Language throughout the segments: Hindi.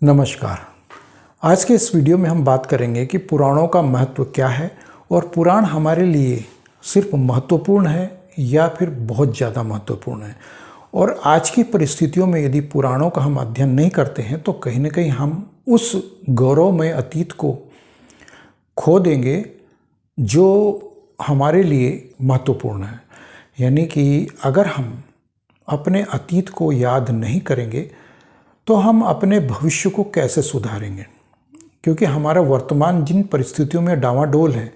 नमस्कार। आज के इस वीडियो में हम बात करेंगे कि पुराणों का महत्व क्या है और पुराण हमारे लिए सिर्फ महत्वपूर्ण है या फिर बहुत ज़्यादा महत्वपूर्ण है। और आज की परिस्थितियों में यदि पुराणों का हम अध्ययन नहीं करते हैं तो कहीं ना कहीं हम उस गौरवमय अतीत को खो देंगे जो हमारे लिए महत्वपूर्ण है। यानी कि अगर हम अपने अतीत को याद नहीं करेंगे तो हम अपने भविष्य को कैसे सुधारेंगे, क्योंकि हमारा वर्तमान जिन परिस्थितियों में डावाडोल है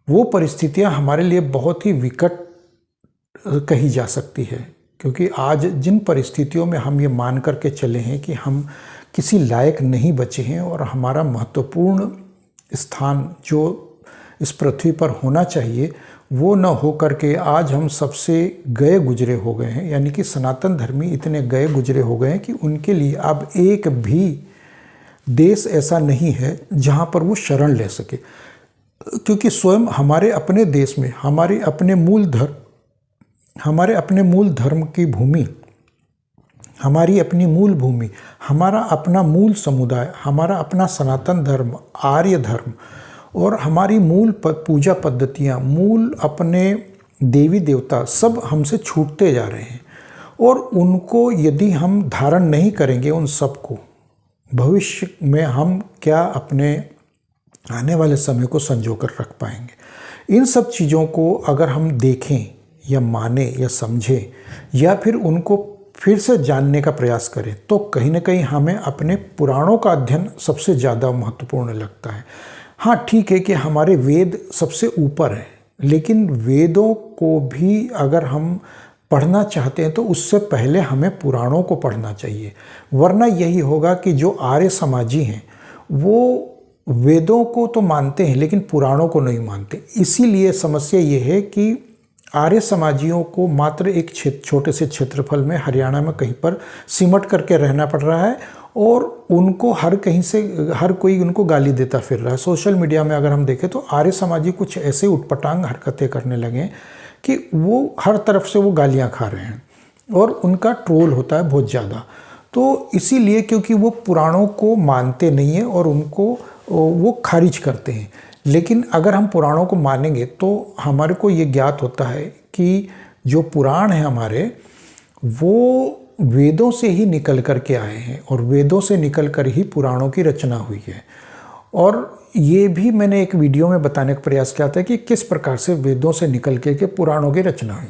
वो परिस्थितियां हमारे लिए बहुत ही विकट कही जा सकती है। क्योंकि आज जिन परिस्थितियों में हम ये मान करके चले हैं कि हम किसी लायक नहीं बचे हैं और हमारा महत्वपूर्ण स्थान जो इस पृथ्वी पर होना चाहिए वो न हो करके आज हम सबसे गए गुजरे हो गए हैं। यानी कि सनातन धर्मी इतने गए गुजरे हो गए हैं कि उनके लिए अब एक भी देश ऐसा नहीं है जहां पर वो शरण ले सके। क्योंकि स्वयं हमारे अपने देश में हमारे अपने मूल धर्म की भूमि, हमारी अपनी मूल भूमि, हमारा अपना मूल समुदाय, हमारा अपना सनातन धर्म, आर्य धर्म और हमारी मूल पूजा पद्धतियाँ, मूल अपने देवी देवता सब हमसे छूटते जा रहे हैं। और उनको यदि हम धारण नहीं करेंगे उन सबको, भविष्य में हम क्या अपने आने वाले समय को संजो कर रख पाएंगे। इन सब चीज़ों को अगर हम देखें या माने या समझें या फिर उनको फिर से जानने का प्रयास करें तो कहीं ना कहीं हमें अपने पुराणों का अध्ययन सबसे ज़्यादा महत्वपूर्ण लगता है। हाँ, ठीक है कि हमारे वेद सबसे ऊपर है, लेकिन वेदों को भी अगर हम पढ़ना चाहते हैं तो उससे पहले हमें पुराणों को पढ़ना चाहिए। वरना यही होगा कि जो आर्य समाजी हैं वो वेदों को तो मानते हैं लेकिन पुराणों को नहीं मानते। इसीलिए समस्या ये है कि आर्य समाजियों को मात्र एक छोटे से क्षेत्रफल में हरियाणा में कहीं पर सिमट करके रहना पड़ रहा है और उनको हर कहीं से हर कोई उनको गाली देता फिर रहा है। सोशल मीडिया में अगर हम देखें तो आर्य समाजी कुछ ऐसे उटपटांग हरकतें करने लगे कि वो हर तरफ से वो गालियां खा रहे हैं और उनका ट्रोल होता है बहुत ज़्यादा। तो इसीलिए क्योंकि वो पुराणों को मानते नहीं हैं और उनको वो खारिज करते हैं। लेकिन अगर हम पुराणों को मानेंगे तो हमारे को ये ज्ञात होता है कि जो पुराण है हमारे वो वेदों से ही निकल कर के आए हैं और वेदों से निकल कर ही पुराणों की रचना हुई है। और ये भी मैंने एक वीडियो में बताने का प्रयास किया था कि किस प्रकार से वेदों से निकल के पुराणों की रचना हुई।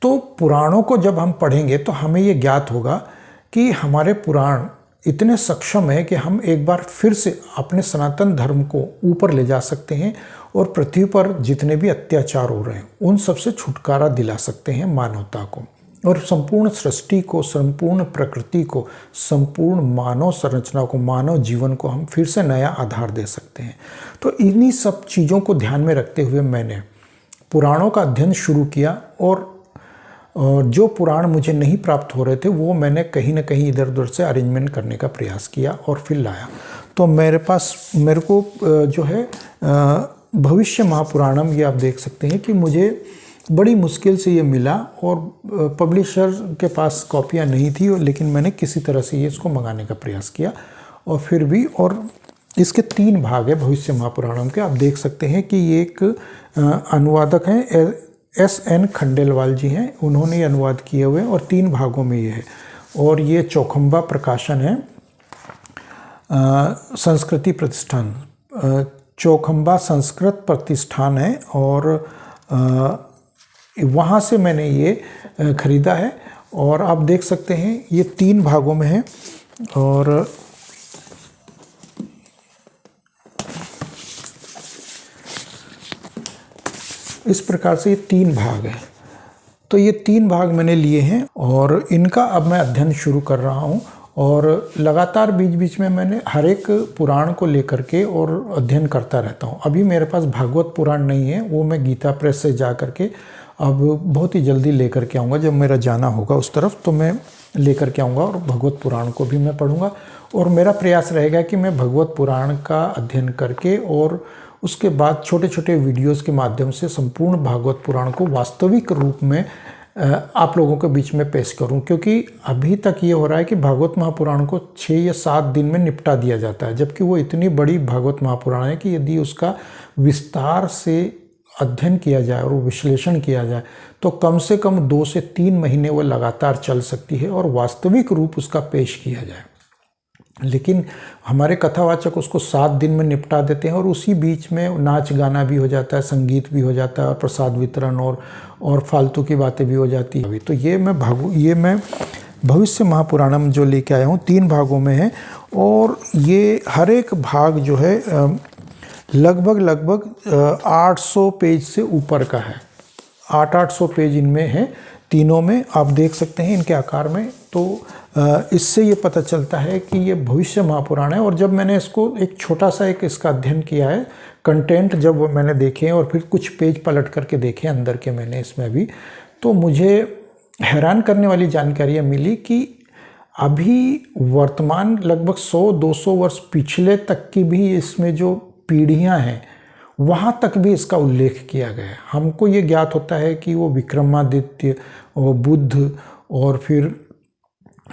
तो पुराणों को जब हम पढ़ेंगे तो हमें ये ज्ञात होगा कि हमारे पुराण इतने सक्षम है कि हम एक बार फिर से अपने सनातन धर्म को ऊपर ले जा सकते हैं और पृथ्वी पर जितने भी अत्याचार हो रहे हैं उन सबसे छुटकारा दिला सकते हैं मानवता को और संपूर्ण सृष्टि को, संपूर्ण प्रकृति को, संपूर्ण मानव संरचना को, मानव जीवन को हम फिर से नया आधार दे सकते हैं। तो इन्हीं सब चीज़ों को ध्यान में रखते हुए मैंने पुराणों का अध्ययन शुरू किया और जो पुराण मुझे नहीं प्राप्त हो रहे थे वो मैंने कहीं ना कहीं इधर उधर से अरेंजमेंट करने का प्रयास किया और फिर लाया। तो मेरे को जो है भविष्य महापुराणम, ये आप देख सकते हैं कि मुझे बड़ी मुश्किल से ये मिला और पब्लिशर के पास कॉपियाँ नहीं थी, लेकिन मैंने किसी तरह से ये इसको मंगाने का प्रयास किया और फिर भी। और इसके 3 भाग है भविष्य महापुराणम के। आप देख सकते हैं कि ये एक अनुवादक हैं S.N. खंडेलवाल जी हैं, उन्होंने अनुवाद किए हुए और 3 भागों में ये है। और ये चौखंबा प्रकाशन है, संस्कृति प्रतिष्ठान, चौखंबा संस्कृत प्रतिष्ठान है और वहाँ से मैंने ये ख़रीदा है। और आप देख सकते हैं ये 3 भागों में है और इस प्रकार से ये 3 भाग हैं। तो ये 3 भाग मैंने लिए हैं और इनका अब मैं अध्ययन शुरू कर रहा हूँ और लगातार बीच बीच में मैंने हर एक पुराण को लेकर के और अध्ययन करता रहता हूँ। अभी मेरे पास भागवत पुराण नहीं है, वो मैं गीता प्रेस से जा कर के अब बहुत ही जल्दी लेकर के आऊँगा। जब मेरा जाना होगा उस तरफ तो मैं लेकर के आऊँगा और भगवत पुराण को भी मैं पढ़ूँगा। और मेरा प्रयास रहेगा कि मैं भगवत पुराण का अध्ययन करके और उसके बाद छोटे छोटे वीडियोस के माध्यम से संपूर्ण भागवत पुराण को वास्तविक रूप में आप लोगों के बीच में पेश करूं, क्योंकि अभी तक ये हो रहा है कि भागवत महापुराण को 6 या 7 दिन में निपटा दिया जाता है, जबकि वो इतनी बड़ी भागवत महापुराण है कि यदि उसका विस्तार से अध्ययन किया जाए और विश्लेषण किया जाए तो कम से कम 2 से 3 महीने वो लगातार चल सकती है और वास्तविक रूप उसका पेश किया जाए। लेकिन हमारे कथावाचक उसको 7 दिन में निपटा देते हैं और उसी बीच में नाच गाना भी हो जाता है, संगीत भी हो जाता है और प्रसाद वितरण और फालतू की बातें भी हो जाती है। तो ये मैं भविष्य महापुराणम जो लेके आया हूँ 3 भागों में है और ये हर एक भाग जो है लगभग 800 पेज से ऊपर का है। 800 पेज इनमें है, तीनों में आप देख सकते हैं इनके आकार में। तो इससे ये पता चलता है कि ये भविष्य महापुराण है। और जब मैंने इसको एक छोटा सा इसका अध्ययन किया है, कंटेंट जब मैंने देखे और फिर कुछ पेज पलट करके देखे अंदर के मैंने इसमें भी, तो मुझे हैरान करने वाली जानकारियाँ मिली कि अभी वर्तमान लगभग 100-200 वर्ष पिछले तक की भी इसमें जो पीढ़ियाँ हैं वहाँ तक भी इसका उल्लेख किया गया है। हमको ये ज्ञात होता है कि वो विक्रमादित्य और बुद्ध और फिर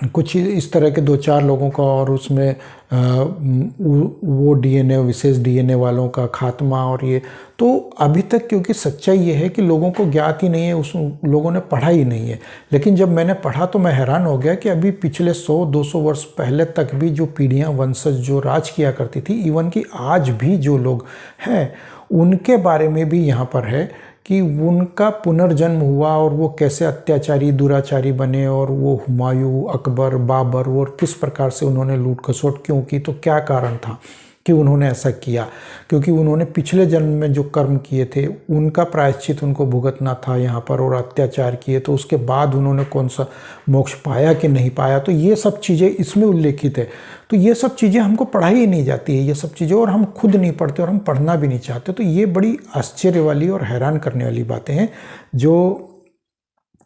कुछ इस तरह के 2-4 लोगों का और उसमें वो डीएनए, विशेष डीएनए वालों का खात्मा और ये, तो अभी तक क्योंकि सच्चाई ये है कि लोगों को ज्ञात ही नहीं है, उस लोगों ने पढ़ा ही नहीं है। लेकिन जब मैंने पढ़ा तो मैं हैरान हो गया कि अभी पिछले 100-200 वर्ष पहले तक भी जो पीढ़ियाँ वंशज जो राज किया करती थी, इवन कि आज भी जो लोग हैं उनके बारे में भी यहाँ पर है कि उनका पुनर्जन्म हुआ और वो कैसे अत्याचारी दुराचारी बने और वो हुमायूं, अकबर, बाबर और किस प्रकार से उन्होंने लूट खसोट क्यों की, तो क्या कारण था कि उन्होंने ऐसा किया। क्योंकि उन्होंने पिछले जन्म में जो कर्म किए थे उनका प्रायश्चित उनको भुगतना था यहाँ पर, और अत्याचार किए तो उसके बाद उन्होंने कौन सा मोक्ष पाया कि नहीं पाया, तो ये सब चीज़ें इसमें उल्लेखित है। तो ये सब चीज़ें हमको पढ़ाई ही नहीं जाती है ये सब चीज़ें, और हम खुद नहीं पढ़ते और हम पढ़ना भी नहीं चाहते। तो ये बड़ी आश्चर्य वाली और हैरान करने वाली बातें हैं जो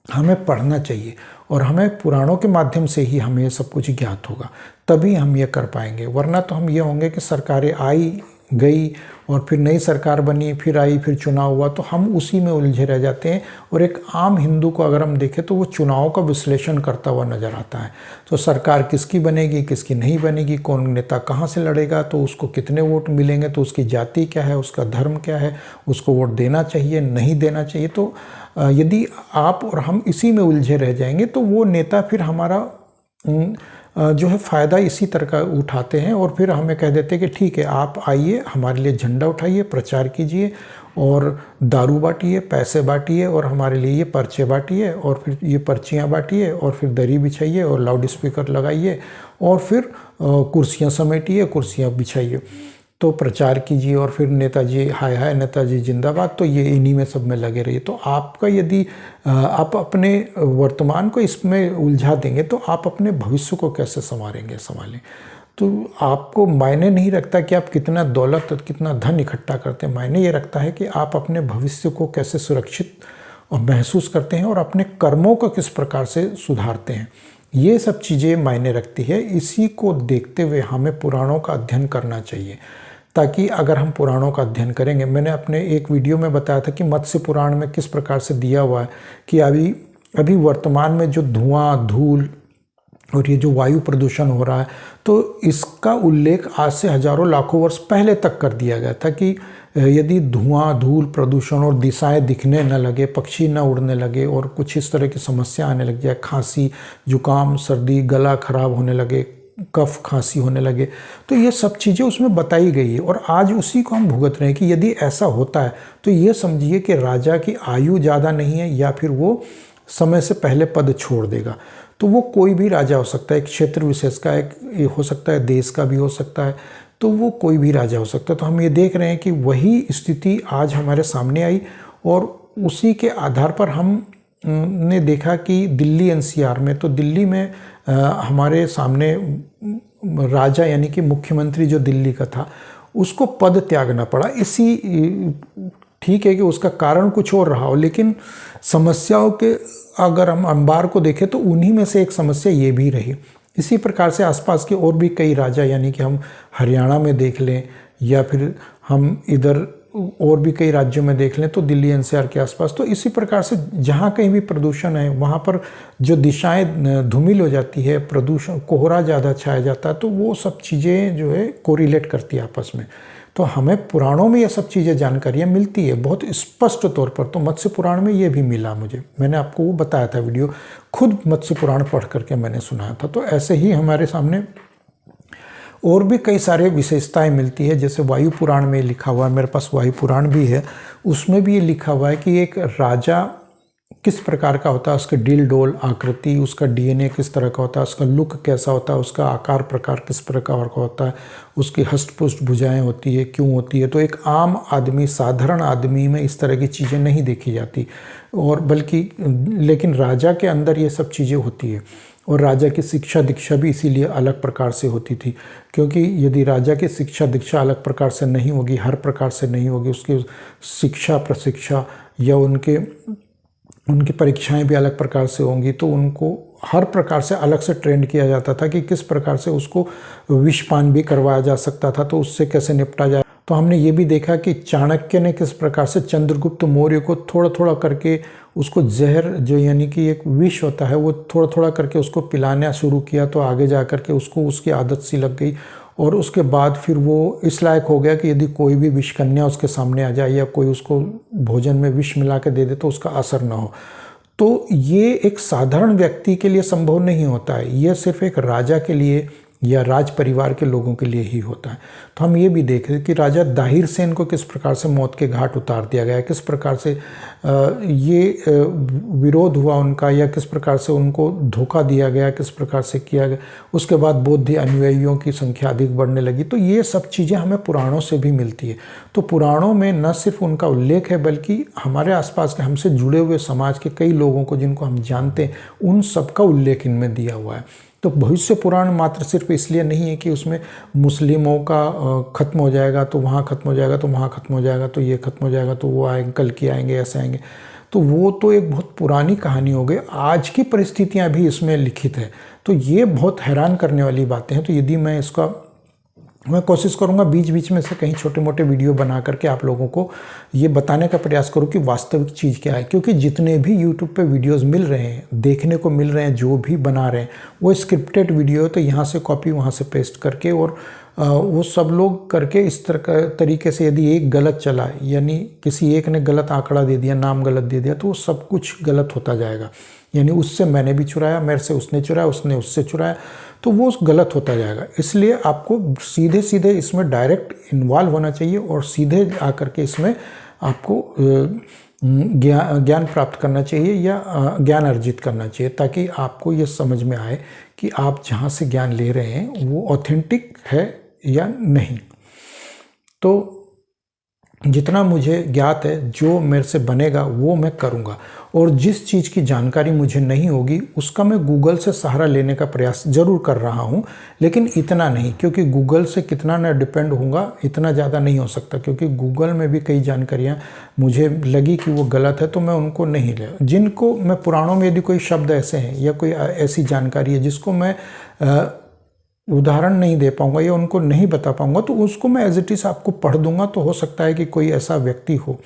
हमें पढ़ना चाहिए, और हमें पुराणों के माध्यम से ही हमें सब कुछ ज्ञात होगा, तभी हम ये कर पाएंगे। वरना तो हम ये होंगे कि सरकारें आई गई और फिर नई सरकार बनी, फिर आई, फिर चुनाव हुआ, तो हम उसी में उलझे रह जाते हैं। और एक आम हिंदू को अगर हम देखें तो वो चुनाव का विश्लेषण करता हुआ नज़र आता है। तो सरकार किसकी बनेगी, किसकी नहीं बनेगी, कौन नेता कहाँ से लड़ेगा, तो उसको कितने वोट मिलेंगे, तो उसकी जाति क्या है, उसका धर्म क्या है, उसको वोट देना चाहिए नहीं देना चाहिए। तो यदि आप और हम इसी में उलझे रह जाएंगे तो वो नेता फिर हमारा जो है फ़ायदा इसी तरह का उठाते हैं और फिर हमें कह देते हैं कि ठीक है आप आइए, हमारे लिए झंडा उठाइए, प्रचार कीजिए और दारू बांटिए, पैसे बांटिए और हमारे लिए ये पर्चे बांटिए और फिर ये पर्चियाँ बांटिए और फिर दरी बिछाइए और लाउड स्पीकर लगाइए और फिर कुर्सियाँ समेटिए, कुर्सियाँ बिछाइए, तो प्रचार कीजिए और फिर नेताजी हाय हाय नेताजी जिंदाबाद, तो ये इन्हीं में सब में लगे रहिए। तो आपका यदि आप अपने वर्तमान को इसमें उलझा देंगे तो आप अपने भविष्य को कैसे संभालें। तो आपको मायने नहीं रखता कि आप कितना दौलत कितना धन इकट्ठा करते हैं, मायने ये रखता है कि आप अपने भविष्य को कैसे सुरक्षित और महसूस करते हैं और अपने कर्मों को किस प्रकार से सुधारते हैं। ये सब चीज़ें मायने रखती है। इसी को देखते हुए हमें पुराणों का अध्ययन करना चाहिए, ताकि अगर हम पुराणों का अध्ययन करेंगे, मैंने अपने एक वीडियो में बताया था कि मत्स्य पुराण में किस प्रकार से दिया हुआ है कि अभी वर्तमान में जो धुआं, धूल और ये जो वायु प्रदूषण हो रहा है, तो इसका उल्लेख आज से हजारों लाखों वर्ष पहले तक कर दिया गया था कि यदि धुआं, धूल, प्रदूषण और दिशाएं दिखने न लगे, पक्षी न उड़ने लगे और कुछ इस तरह की समस्या आने लग जाए, खांसी, जुकाम, सर्दी, गला खराब होने लगे, कफ खांसी होने लगे, तो ये सब चीज़ें उसमें बताई गई है और आज उसी को हम भुगत रहे हैं कि यदि ऐसा होता है तो ये समझिए कि राजा की आयु ज़्यादा नहीं है या फिर वो समय से पहले पद छोड़ देगा। तो वो कोई भी राजा हो सकता है, एक क्षेत्र विशेष का एक हो सकता है, देश का भी हो सकता है, तो वो कोई भी राजा हो सकता है। तो हम ये देख रहे हैं कि वही स्थिति आज हमारे सामने आई और उसी के आधार पर हम ने देखा कि दिल्ली एनसीआर में, तो दिल्ली में हमारे सामने राजा यानी कि मुख्यमंत्री जो दिल्ली का था उसको पद त्यागना पड़ा। इसी ठीक है कि उसका कारण कुछ और रहा हो, लेकिन समस्याओं के अगर हम अंबार को देखें तो उन्हीं में से एक समस्या ये भी रही। इसी प्रकार से आसपास के और भी कई राजा यानी कि हम हरियाणा में देख लें या फिर हम इधर और भी कई राज्यों में देख लें तो दिल्ली एनसीआर के आसपास, तो इसी प्रकार से जहाँ कहीं भी प्रदूषण है वहाँ पर जो दिशाएं धूमिल हो जाती है, प्रदूषण कोहरा ज़्यादा छाया जाता है, तो वो सब चीज़ें जो है कोरिलेट करती है आपस में। तो हमें पुराणों में ये सब चीज़ें जानकारियाँ मिलती है बहुत स्पष्ट तौर पर। तो मत्स्य पुराण में ये भी मिला मुझे, मैंने आपको वो बताया था वीडियो, खुद मत्स्य पुराण पढ़ करके मैंने सुनाया था। तो ऐसे ही हमारे सामने और भी कई सारे विशेषताएं मिलती है। जैसे वायु पुराण में लिखा हुआ है, मेरे पास वायु पुराण भी है, उसमें भी ये लिखा हुआ है कि एक राजा किस प्रकार का होता है, उसके डील डोल आकृति, उसका डीएनए किस तरह का होता है, उसका लुक कैसा होता है, उसका आकार प्रकार किस प्रकार का होता है, उसकी हष्ट-पुष्ट भुजाएं होती है, क्यों होती है। तो एक आम आदमी, साधारण आदमी में इस तरह की चीज़ें नहीं देखी जाती, और बल्कि लेकिन राजा के अंदर ये सब चीज़ें होती है। और राजा की शिक्षा दीक्षा भी इसीलिए अलग प्रकार से होती थी, क्योंकि यदि राजा की शिक्षा दीक्षा अलग प्रकार से नहीं होगी, हर प्रकार से नहीं होगी, उसकी शिक्षा प्रशिक्षा या उनकी परीक्षाएं भी अलग प्रकार से होंगी, तो उनको हर प्रकार से अलग से ट्रेंड किया जाता था कि किस प्रकार से उसको विषपान भी करवाया जा सकता था, तो उससे कैसे निपटा जाए। तो हमने ये भी देखा कि चाणक्य ने किस प्रकार से चंद्रगुप्त मौर्य को थोड़ा थोड़ा करके उसको जहर, जो यानी कि एक विष होता है, वो थोड़ा थोड़ा करके उसको पिलाना शुरू किया, तो आगे जा कर के उसको उसकी आदत सी लग गई, और उसके बाद फिर वो इस लायक हो गया कि यदि कोई भी विष कन्या उसके सामने आ जाए या कोई उसको भोजन में विष मिला के दे दे तो उसका असर ना हो। तो ये एक साधारण व्यक्ति के लिए संभव नहीं होता है, यह सिर्फ एक राजा के लिए या राज परिवार के लोगों के लिए ही होता है। तो हम ये भी देख रहे हैं कि राजा दाहिर सेन को किस प्रकार से मौत के घाट उतार दिया गया, किस प्रकार से ये विरोध हुआ उनका, या किस प्रकार से उनको धोखा दिया गया, किस प्रकार से किया गया। उसके बाद बौद्ध अनुयायियों की संख्या अधिक बढ़ने लगी। तो ये सब चीज़ें हमें पुराणों से भी मिलती है। तो पुराणों में न सिर्फ उनका उल्लेख है, बल्कि हमारे आसपास के हमसे जुड़े हुए समाज के कई लोगों को जिनको हम जानते हैं, उन सबका उल्लेख इनमें दिया हुआ है। तो भविष्य पुराण मात्र सिर्फ इसलिए नहीं है कि उसमें मुस्लिमों का ख़त्म हो जाएगा तो वहाँ ख़त्म हो जाएगा, तो वहाँ ख़त्म हो जाएगा, तो ये ख़त्म हो जाएगा, तो वो आएंगे, कल की आएंगे, ऐसे आएंगे। तो वो तो एक बहुत पुरानी कहानी हो गई। आज की परिस्थितियाँ भी इसमें लिखित है। तो ये बहुत हैरान करने वाली बातें हैं। तो यदि मैं कोशिश करूंगा बीच बीच में से कहीं छोटे मोटे वीडियो बना करके आप लोगों को ये बताने का प्रयास करूं कि वास्तविक चीज़ क्या है। क्योंकि जितने भी यूट्यूब पे वीडियोस मिल रहे हैं, देखने को मिल रहे हैं, जो भी बना रहे हैं वो स्क्रिप्टेड वीडियो, तो यहाँ से कॉपी वहाँ से पेस्ट करके, और वो सब लोग करके इस तरीके से यदि एक गलत चला, यानी किसी एक ने गलत आंकड़ा दे दिया, नाम गलत दे दिया, तो वो सब कुछ गलत होता जाएगा। यानी उससे मैंने भी चुराया, मेरे से उसने चुराया, उसने उससे चुराया, तो वो गलत होता जाएगा। इसलिए आपको सीधे सीधे इसमें डायरेक्ट इन्वॉल्व होना चाहिए और सीधे आकर के इसमें आपको ज्ञान प्राप्त करना चाहिए या ज्ञान अर्जित करना चाहिए, ताकि आपको ये समझ में आए कि आप जहाँ से ज्ञान ले रहे हैं वो ऑथेंटिक है या नहीं। तो जितना मुझे ज्ञात है, जो मेरे से बनेगा वो मैं करूँगा, और जिस चीज़ की जानकारी मुझे नहीं होगी उसका मैं गूगल से सहारा लेने का प्रयास ज़रूर कर रहा हूँ, लेकिन इतना नहीं, क्योंकि गूगल से कितना ना डिपेंड होऊंगा, इतना ज़्यादा नहीं हो सकता, क्योंकि गूगल में भी कई जानकारियाँ मुझे लगी कि वो गलत है, तो मैं उनको नहीं ले। जिनको मैं पुराणों में यदि कोई शब्द ऐसे हैं या कोई ऐसी जानकारी है जिसको मैं उदाहरण नहीं दे पाऊंगा या उनको नहीं बता पाऊंगा, तो उसको मैं एज इट इज़ आपको पढ़ दूंगा। तो हो सकता है कि कोई ऐसा व्यक्ति हो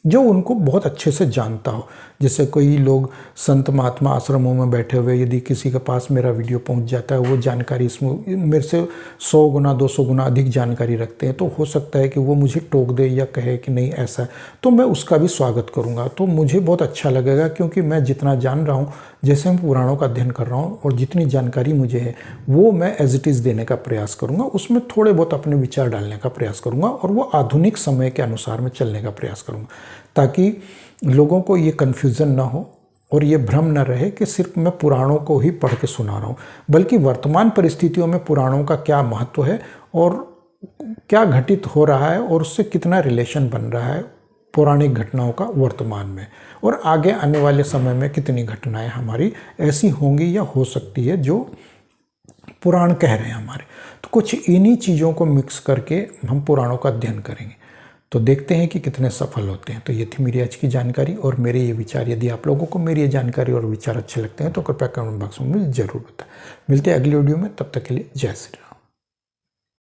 जो उनको बहुत अच्छे से जानता हो। जैसे कोई लोग संत महात्मा आश्रमों में बैठे हुए, यदि किसी के पास मेरा वीडियो पहुंच जाता है, वो जानकारी इसमें मेरे से 100 गुना 200 गुना अधिक जानकारी रखते हैं, तो हो सकता है कि वो मुझे टोक दे या कहे कि नहीं ऐसा है, तो मैं उसका भी स्वागत करूंगा। तो मुझे बहुत अच्छा लगेगा, क्योंकि मैं जितना जान रहा हूँ, जैसे मैं पुराणों का अध्ययन कर रहा हूँ, और जितनी जानकारी मुझे है वो मैं एज इट इज़ देने का प्रयास करूँगा। उसमें थोड़े बहुत अपने विचार डालने का प्रयास करूँगा, और वो आधुनिक समय के अनुसार मैं चलने का प्रयास करूँगा, ताकि लोगों को ये कन्फ्यूज़न ना हो और ये भ्रम न रहे कि सिर्फ मैं पुराणों को ही पढ़ के सुना रहा हूँ, बल्कि वर्तमान परिस्थितियों में पुराणों का क्या महत्व है और क्या घटित हो रहा है और उससे कितना रिलेशन बन रहा है पौराणिक घटनाओं का वर्तमान में, और आगे आने वाले समय में कितनी घटनाएं हमारी ऐसी होंगी या हो सकती है जो पुराण कह रहे हैं हमारे। तो कुछ इन्हीं चीज़ों को मिक्स करके हम पुराणों का अध्ययन करेंगे, तो देखते हैं कि कितने सफल होते हैं। तो ये थी मेरी आज की जानकारी और मेरे ये विचार। यदि आप लोगों को मेरी ये जानकारी और विचार अच्छे लगते हैं तो कृपया कमेंट बॉक्स में मुझे ज़रूर बताएं। मिलते हैं अगली वीडियो में, तब तक के लिए जय श्री राम।